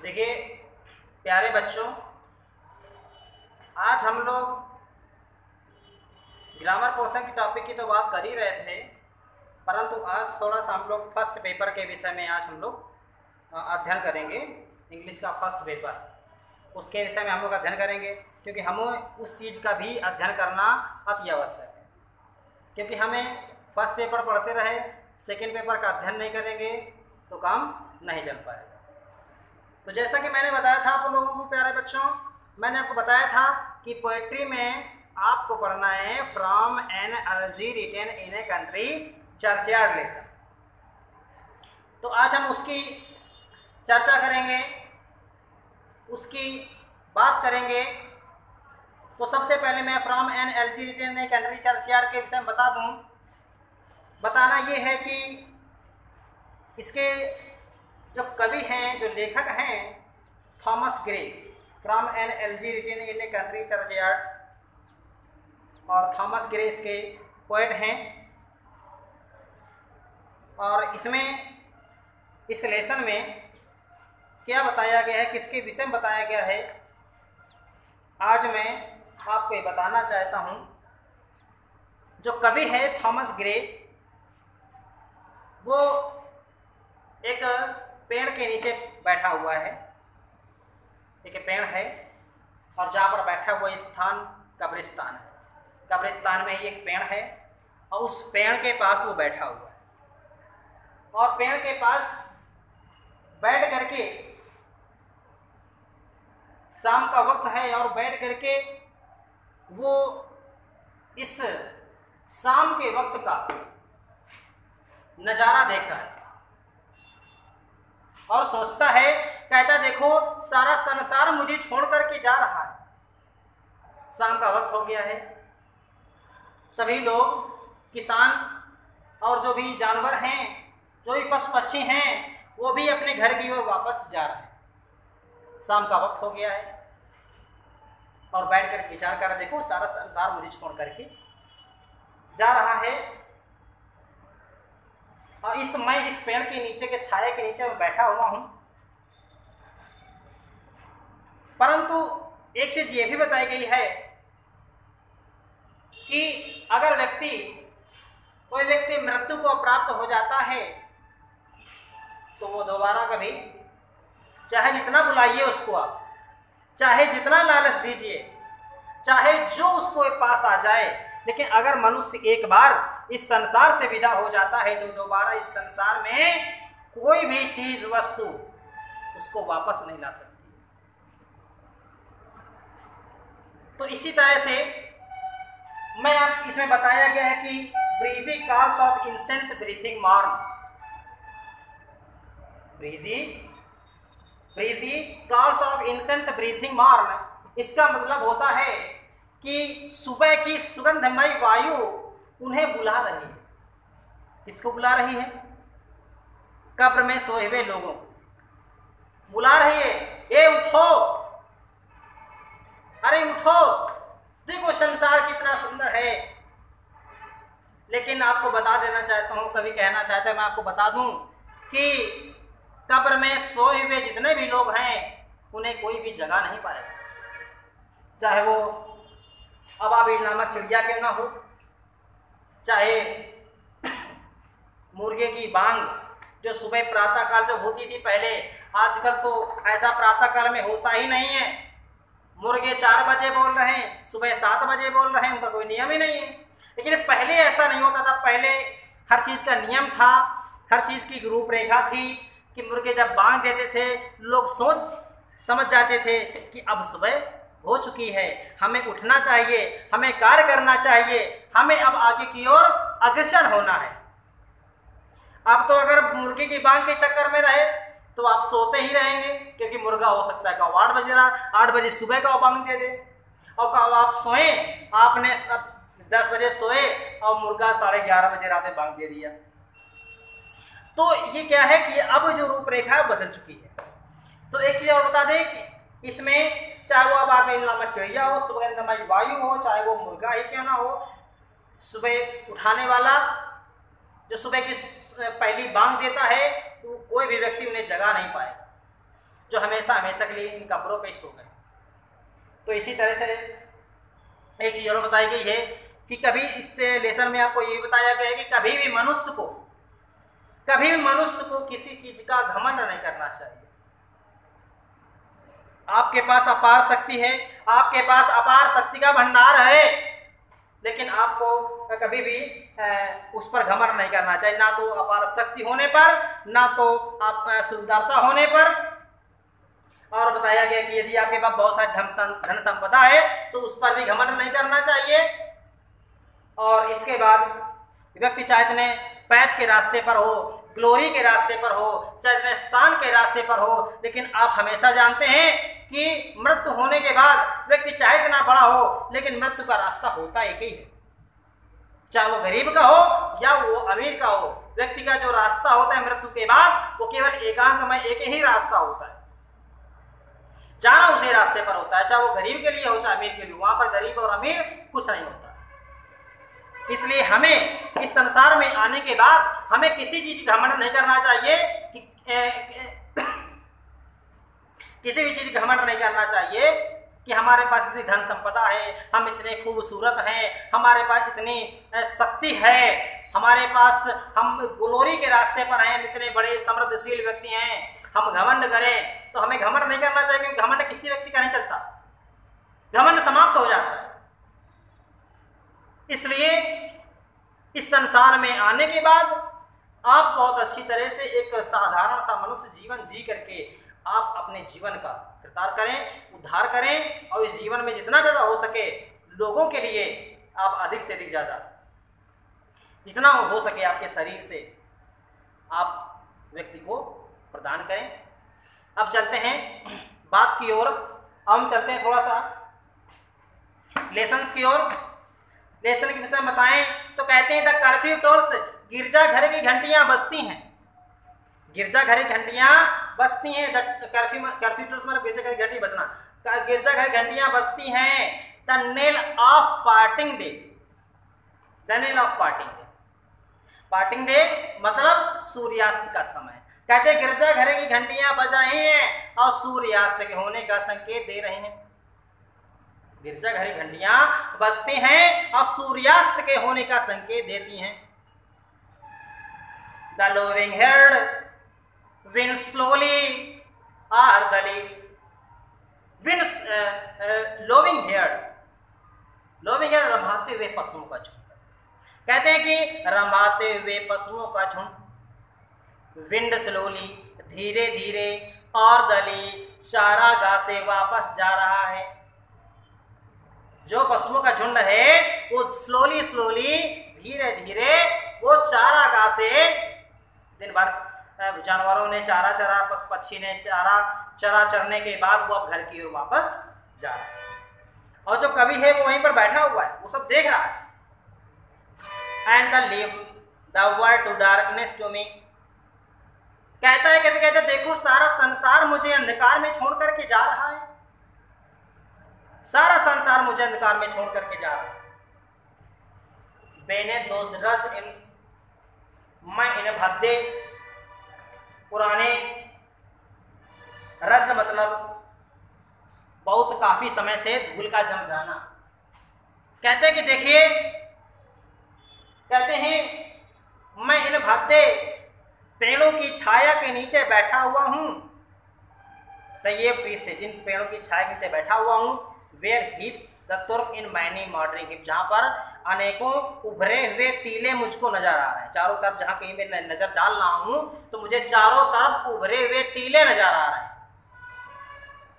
देखिए प्यारे बच्चों, आज हम लोग ग्रामर पोर्शन की टॉपिक की तो बात कर ही रहे थे, परंतु आज थोड़ा सा हम लोग फर्स्ट पेपर के विषय में आज हम लोग अध्ययन करेंगे। इंग्लिश का फर्स्ट पेपर, उसके विषय में हम लोग अध्ययन करेंगे, क्योंकि हमें उस चीज़ का भी अध्ययन करना अति आवश्यक है। क्योंकि हमें फर्स्ट पेपर पढ़ते रहे, सेकेंड पेपर का अध्ययन नहीं करेंगे तो काम नहीं चल पाएगा। तो जैसा कि मैंने बताया था आप लोगों को प्यारे बच्चों, मैंने आपको बताया था कि पोएट्री में आपको पढ़ना है from an elegy written in a country churchyard lesson. तो आज हम उसकी चर्चा करेंगे, उसकी बात करेंगे। तो सबसे पहले मैं from an elegy written in a country churchyard के विषय में बता दूं। बताना ये है कि इसके जो कवि हैं, जो लेखक हैं, Thomas Gray, from an elegy written in a country churchyard, और थॉमस ग्रे इसके पोएट हैं। और इसमें इस लेसन में क्या बताया गया है, किसके विषय में बताया गया है, आज मैं आपको ये बताना चाहता हूँ। जो कवि है थॉमस ग्रे, वो एक पेड़ के नीचे बैठा हुआ है। एक पेड़ है और जहाँ पर बैठा हुआ स्थान कब्रिस्तान है। कब्रिस्तान में ही एक पेड़ है और उस पेड़ के पास वो बैठा हुआ है। और पेड़ के पास बैठ करके, शाम का वक्त है और बैठ करके वो इस शाम के वक्त का नज़ारा देख रहा है और सोचता है, कहता देखो सारा संसार मुझे छोड़ करके जा रहा है। शाम का वक्त हो गया है, सभी लोग, किसान और जो भी जानवर हैं, जो भी पशु पक्षी हैं, वो भी अपने घर की ओर वापस जा रहे हैं। शाम का वक्त हो गया है और बैठ कर विचार कर, देखो सारा संसार मुझे छोड़ करके जा रहा है और मैं इस पेड़ के नीचे के छाया के नीचे में बैठा हुआ हूं। परंतु एक चीज ये भी बताई गई है कि अगर कोई व्यक्ति मृत्यु को प्राप्त हो जाता है तो वो दोबारा कभी, चाहे जितना बुलाइए उसको आप, चाहे जितना लालच दीजिए, चाहे जो उसको पास आ जाए, लेकिन अगर मनुष्य एक बार इस संसार से विदा हो जाता है तो दोबारा इस संसार में कोई भी चीज, वस्तु उसको वापस नहीं ला सकती। तो इसी तरह से मैं आप इसमें बताया गया है कि breezy calls of incense breathing morn, breezy calls of incense breathing morn, इसका मतलब होता है कि सुबह की सुगंधमय वायु उन्हें बुला रही है। किसको बुला रही है? कब्र में सोए हुए लोगों बुला रही है, ए उठो, अरे उठो, देखो संसार कितना सुंदर है। लेकिन आपको बता देना चाहता हूं, कभी कहना चाहता है, मैं आपको बता दूं कि कब्र में सोए हुए जितने भी लोग हैं उन्हें कोई भी जगह नहीं पाएगा, चाहे वो अबाबिल नामक चिड़िया क्यों ना हो, चाहे मुर्गे की बांग जो सुबह प्रातः काल जब होती थी पहले, आजकल तो ऐसा प्रातः काल में होता ही नहीं है। मुर्गे 4 बजे बोल रहे हैं, सुबह 7 बजे बोल रहे हैं, उनका कोई नियम ही नहीं है। लेकिन पहले ऐसा नहीं होता था। पहले हर चीज़ का नियम था, हर चीज़ की रूपरेखा थी कि मुर्गे जब बांग देते थे लोग सोच समझ जाते थे कि अब सुबह हो चुकी है, हमें उठना चाहिए, हमें कार्य करना चाहिए, हमें अब आगे की ओर अग्रसर होना है। अब तो अगर मुर्गे की बांग के चक्कर में रहे तो आप सोते ही रहेंगे, क्योंकि मुर्गा हो सकता है कि 8 बजे सुबह का बांग दे दे, और कब आप सोए, आपने 10 बजे सोए और मुर्गा 11:30 बजे रात में बांग दे दिया। तो ये क्या है कि अब जो रूपरेखा बदल चुकी है। तो एक चीज और बता दें कि इसमें चाहे वो अबाबिल नामक चिड़िया हो, सुगंधमय वायु हो, चाहे वो मुर्गा ही क्यों ना हो, सुबह उठाने वाला जो सुबह की पहली बांग देता है, तो कोई भी व्यक्ति उन्हें जगा नहीं पाएगा। जो हमेशा हमेशा के लिए इन कब्रों पे सो गए। तो इसी तरह से एक चीज़ और बताई गई है कि कभी इस लेसन में आपको ये बताया गया है कि कभी भी मनुष्य को किसी चीज का घमंड नहीं करना चाहिए। आपके पास अपार शक्ति है, आपके पास अपार शक्ति का भंडार है, लेकिन आपको कभी भी उस पर घमंड नहीं करना चाहिए, ना तो अपार शक्ति होने पर, ना तो आप सुंदरता होने पर। और बताया गया कि यदि आपके पास बहुत सारी धन संपदा है तो उस पर भी घमंड नहीं करना चाहिए। और इसके बाद व्यक्ति चाहे इतने पैठ के रास्ते पर हो, ग्लोरी के रास्ते पर हो, चाहे इतने शान के रास्ते पर हो, लेकिन आप हमेशा जानते हैं कि मृत्यु होने के बाद व्यक्ति चाहे इतना बड़ा हो, लेकिन मृत्यु का रास्ता होता एक ही है। चाहे वो गरीब का हो या वो अमीर का हो, व्यक्ति का जो रास्ता होता है मृत्यु के बाद, वो केवल एकांतमय एक ही रास्ता होता है, जाना उसी रास्ते पर होता है। चाहे वो गरीब के लिए हो चाहे अमीर के लिए, वहां पर गरीब और अमीर कुछ नहीं होता। इसलिए हमें इस संसार में आने के बाद हमें किसी चीज का घमंड नहीं करना चाहिए कि किसी भी चीज का घमंड नहीं करना चाहिए कि हमारे पास इतनी धन संपदा है, हम इतने खूबसूरत हैं, हमारे पास इतनी शक्ति है, हमारे पास हम ग्लोरी के रास्ते पर हैं, इतने बड़े समृद्धशील व्यक्ति हैं, हम घमंड करें। तो हमें घमंड नहीं करना चाहिए, क्योंकि घमंड किसी व्यक्ति का नहीं चलता, घमंड समाप्त हो जाता है। इसलिए इस संसार में आने के बाद आप बहुत अच्छी तरह से एक साधारण सा मनुष्य जीवन जी करके आप अपने जीवन का कृतार्थ करें, उद्धार करें, और इस जीवन में जितना ज़्यादा हो सके लोगों के लिए आप अधिक से अधिक ज़्यादा जितना हो सके आपके शरीर से आप व्यक्ति को प्रदान करें। अब चलते हैं बात की ओर, हम चलते हैं थोड़ा सा लेसन्स की ओर। लेसन के विषय में बताएं तो कहते हैं द कर्फ्यू टोल्स, गिरजाघर की घंटियां बजती हैं, गिरजाघर की घंटियां बजती हैं। कर्फ्यू टोल्स मतलब गिरजाघर की घंटी बजना, गिरजाघर की घंटियां बजती हैं। The knell of parting day, the knell of parting day, parting day मतलब सूर्यास्त का समय। कहते हैं गिरजाघर की घंटियां बज रही हैं और सूर्यास्त के होने का संकेत दे रहे हैं। गिरजाघर की घंटियां बजती हैं और सूर्यास्त के होने का संकेत देती हैं। The lowing herd wind slowly o'er the wind lowing herd, lowing herd रंभाते हुए पशुओं का झुंड। कहते हैं कि रंभाते हुए पशुओं का झुंड, विंड स्लोली धीरे धीरे, और दली चारागाह से वापस जा रहा है। जो पशुओं का झुंड है वो स्लोली धीरे धीरे वो चारागाह से, दिन भर जानवरों ने चारा चरा, पशु पक्षी ने चरा चरने के बाद वो अब घर की ओर वापस जा रहा है, और जो कवि है वो वहीं पर बैठा हुआ है, वो सब देख रहा है। And the leave the world to darkness to me, कहता है कभी, कहते देखो सारा संसार मुझे अंधकार में छोड़ करके जा रहा है, सारा संसार मुझे अंधकार में छोड़ करके जा रहा है। बेने दोस्त रज इन, मैं इन भद्दे पुराने, रज मतलब बहुत काफी समय से धूल का जम जाना। कहते हैं कि देखिए, कहते हैं मैं इन भद्दे पेड़ों की छाया के नीचे बैठा हुआ हूं, तो ये पीस से जिन पेड़ों की छाया के नीचे बैठा हुआ हूं, where heaves the turf in many mouldering heap, जहां पर अनेकों उभरे हुए टीले मुझको नजर आ रहे हैं। चारों तरफ जहां कहीं मैं नजर डाल रहा हूं तो मुझे चारों तरफ उभरे हुए टीले नजर आ रहे हैं,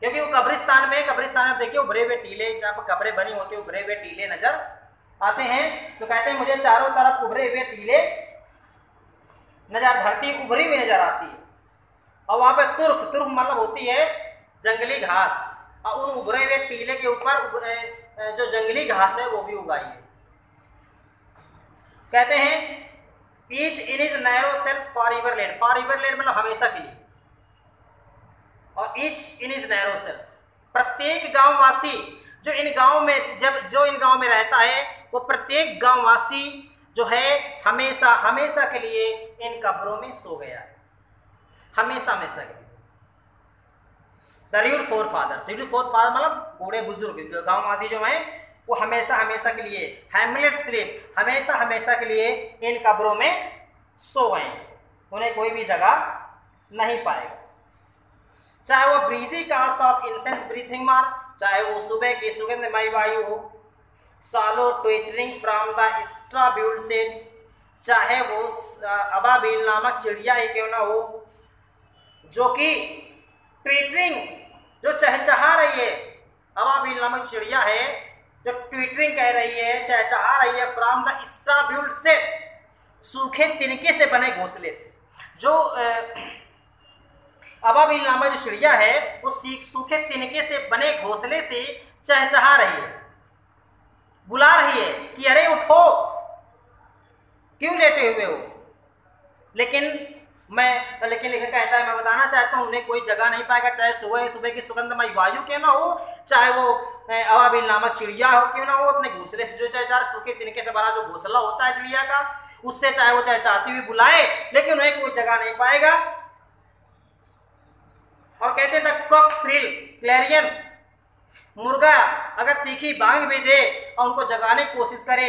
क्योंकि वो कब्रिस्तान में देखिए उभरे हुए टीले, जहां पर कब्रें बनी होती है उभरे हुए टीले नजर आते हैं। तो कहते हैं मुझे चारों तरफ उभरे हुए टीले नजर, धरती उभरी हुई नजर आती है, और वहां पे तुर्फ मतलब होती है जंगली घास, और उन उभरे हुए टीले के ऊपर जो जंगली घास है वो भी उगाई है। कहते हैं each in his narrow cells forever land, forever land मतलब हमेशा के लिए, और each in his narrow cells, प्रत्येक गांववासी जो इन गांव में इन गांव में रहता है, वो प्रत्येक गांववासी जो है हमेशा के लिए इन कब्रों में सो गया है, हमेशा के लिए। The real four father, real four father मतलब बूढ़े बुजुर्ग गाँव वासी जो हैं वो हमेशा हमेशा के लिए, हैमलेट स्लीप, हमेशा हमेशा के लिए इन कब्रों में सो गए, उन्हें कोई भी जगह नहीं पाएगा। चाहे वो breezy cars of incense breathing मार, चाहे वो सुबह की सुगंधमय वायु हो, सालो ट्विटरिंग फ्रॉम द स्ट्राब्यूल से, चाहे वो अबाबिल नामक चिड़िया ही क्यों ना हो जो कि ट्विटरिंग, जो चहचहा रही है, अबाबिल नामक चिड़िया है जो ट्विटरिंग कह रही है, चहचहा रही है, फ्रॉम द स्ट्राब्यूल से, सूखे तिनके से बने घोंसले से। जो अबाबिल नामक जो चिड़िया है वो सूखे तिनके से बने घोंसले से चहचहा रही है, बुला रही है कि अरे उठो, क्यों लेटे हुए हो। लेकिन लेखक कहता है मैं बताना चाहता हूं उन्हें कोई जगह नहीं पाएगा, चाहे सुबह सुबह की सुगंधमय वायु क्यों ना हो, चाहे वो अबाबिल नामक चिड़िया हो क्यों ना हो, अपने घोंसले से जो चाहे सूखे तिनके से बना जो घोंसला होता है चिड़िया का, उससे चाहे वो चाहती हुई बुलाए, लेकिन उन्हें कोई जगह नहीं पाएगा। और कहते हैं कॉक श्रिल क्लैरियन, मुर्गा अगर तीखी बांग भी दे और उनको जगाने की कोशिश करे